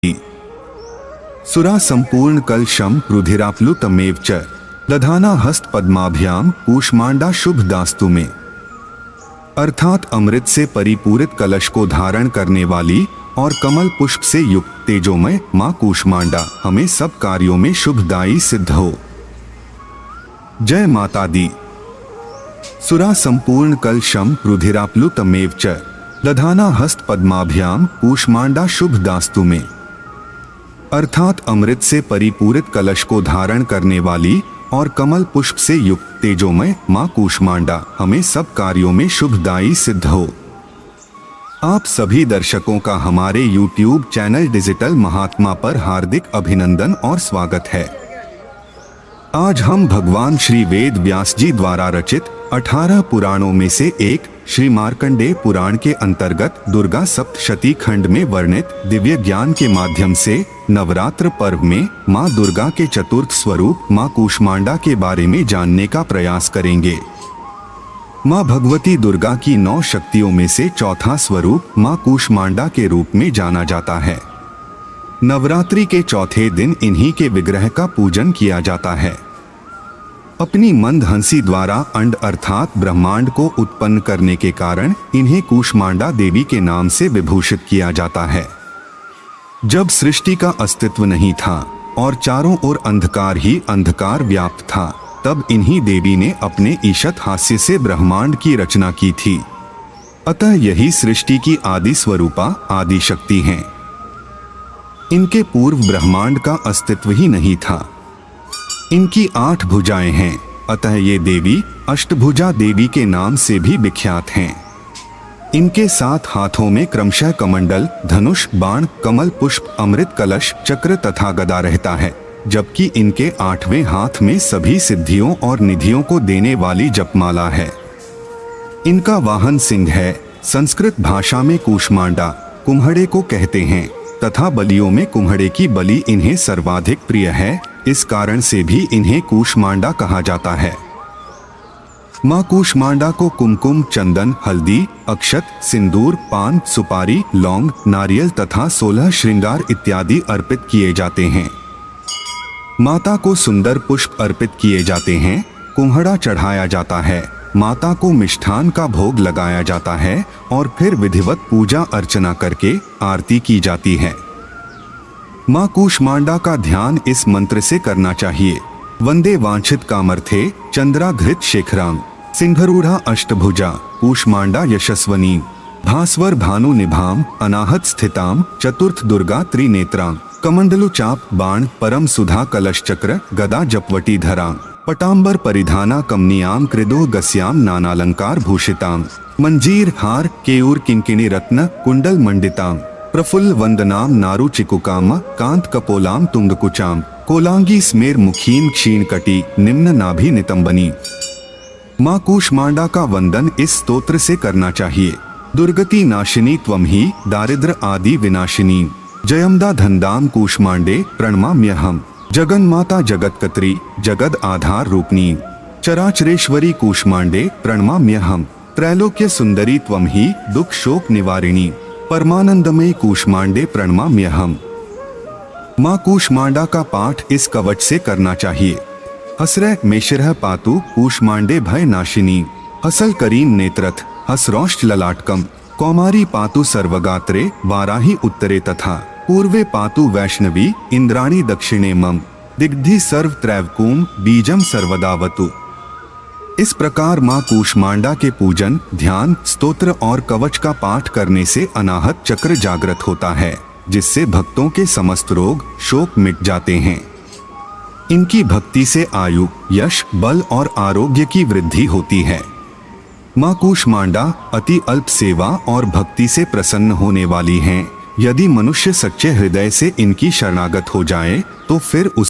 सुरा संपूर्ण कलशम रुधिराप्लुतमेव च दधाना हस्त पद्माभ्याम कूष्मांडा शुभ दास्तु में। अर्थात अमृत से परिपूरित कलश को धारण करने वाली और कमल पुष्प से युक्त तेजोमय मां कूष्मांडा हमें सब कार्यों में शुभदायी सिद्ध हो। जय माता दी। सुरा संपूर्ण कलशम रुधिराप्लुतमेव च दधाना हस्त पद्माभ्याम कूष्मांडा शुभ दास्तु में। अर्थात अमृत से परिपूरित कलश को धारण करने वाली और कमल पुष्प से युक्त तेजोमय मां कूष्मांडा हमें सब कार्यों में शुभदायी सिद्ध हो। आप सभी दर्शकों का हमारे YouTube चैनल डिजिटल महात्मा पर हार्दिक अभिनंदन और स्वागत है। आज हम भगवान श्री वेद व्यास जी द्वारा रचित 18 पुराणों में से एक श्री मार्कंडेय पुराण के अंतर्गत दुर्गा सप्तशती खंड में वर्णित दिव्य ज्ञान के माध्यम से नवरात्र पर्व में मां दुर्गा के चतुर्थ स्वरूप मां कूष्मांडा के बारे में जानने का प्रयास करेंगे। मां भगवती दुर्गा की 9 शक्तियों में से चौथा स्वरूप मां कूष्मांडा के रूप में जाना जाता है। नवरात्रि के चौथे दिन इन्हीं के विग्रह का पूजन किया जाता है। अपनी मंद हंसी द्वारा अंड अर्थात ब्रह्मांड को उत्पन्न करने के कारण इन्हें कूष्मांडा देवी के नाम से विभूषित किया जाता है। जब सृष्टि का अस्तित्व नहीं था और चारों ओर अंधकार ही अंधकार व्याप्त था, तब इन्हीं देवी ने अपने ईशत हास्य से ब्रह्मांड की रचना की थी। अतः यही सृष्टि की आदि स्वरूपा आदि शक्ति हैं। इनके पूर्व ब्रह्मांड का अस्तित्व ही नहीं था। इनकी 8 भुजाएं हैं, अतः ये देवी अष्टभुजा देवी के नाम से भी विख्यात हैं। इनके 7 हाथों में क्रमशः कमंडल, धनुष, बाण, कमल पुष्प, अमृत कलश, चक्र तथा गदा रहता है, जबकि इनके 8वें हाथ में सभी सिद्धियों और निधियों को देने वाली जपमाला है। इनका वाहन सिंह है। संस्कृत भाषा में कूष्मांडा कुम्हड़े को कहते हैं तथा बलियों में कुम्हड़े की बलि इन्हें सर्वाधिक प्रिय है। इस कारण से भी इन्हें कूष्मांडा कहा जाता है। मां कूष्मांडा को कुमकुम, चंदन, हल्दी, अक्षत, सिंदूर, पान, सुपारी, लौंग, नारियल तथा 16 श्रृंगार इत्यादि अर्पित किए जाते हैं। माता को सुंदर पुष्प अर्पित किए जाते हैं। कुम्हड़ा चढ़ाया जाता है। माता को मिष्ठान का भोग लगाया जाता है और फिर विधिवत पूजा अर्चना करके आरती की जाती है। मां कूष्मांडा का ध्यान इस मंत्र से करना चाहिए। वंदे वांछित कामर्थे चंद्राघृत शेखरां सिंहरूढ़ा अष्टभुजा कूष्मांडा यशस्वनी भास्वर भानु निभाम अनाहत स्थिताम चतुर्थ दुर्गा त्रिनेत्रां कमंडलु चाप बाण परम सुधा कलश चक्र गदा जपवटी धरां पटांबर परिधाना कमनियाम कृदो गस्याम नानालंकार भूषितां मंजीर हार केयूर किंकिणी रत्न कुंडल मंडितां प्रफुल्ल वंदनाम नारु चिकुकाम कांत कपोलाम तुंगकुचाम कोलांगी स्मेर मुखीम क्षीण कटी निम्न नाभि नितंबनी। मां कूष्मांडा का वंदन इस स्तोत्र से करना चाहिए। दुर्गति नाशिनी त्वं ही दारिद्र आदि विनाशिनी जयमदा धनदाम कूष्मांडे प्रणमाम्यहम् जगन्माता जगत्कत्री जगद आधार रूपनी चराचरेश्वरी कूष्मांडे प्रणमाम्यहम् त्रैलोक्य सुंदरी त्वं ही दुख शोक निवारिणी परमानंदमयी कूष्मांडे प्रणमाम्यहम्। मां कूष्मांडा का पाठ इस कवच से करना चाहिए। हसरः मेशिरः पातु कूष्मांडे भय नाशिनी हसल करीम नेत्रथ हसरौष्ट ललाटकम कौमारी पातु सर्वगात्रे वाराही उत्तरे तथा पूर्वे पातु वैष्णवी इंद्राणी दक्षिणे मम दिग्धि सर्व त्रैवकूम बीजम सर्वदावतु। इस प्रकार मां कूष्मांडा के पूजन, ध्यान, स्तोत्र और कवच का पाठ करने से अनाहत चक्र जागृत होता है, जिससे भक्तों के समस्त रोग शोक मिट जाते हैं। इनकी भक्ति से आयु, यश, बल और आरोग्य की वृद्धि होती है। मां कूष्मांडा अति अल्प सेवा और भक्ति से प्रसन्न होने वाली हैं। यदि मनुष्य सच्चे हृदय से इनकी शरणागत हो जाए तो फिर उस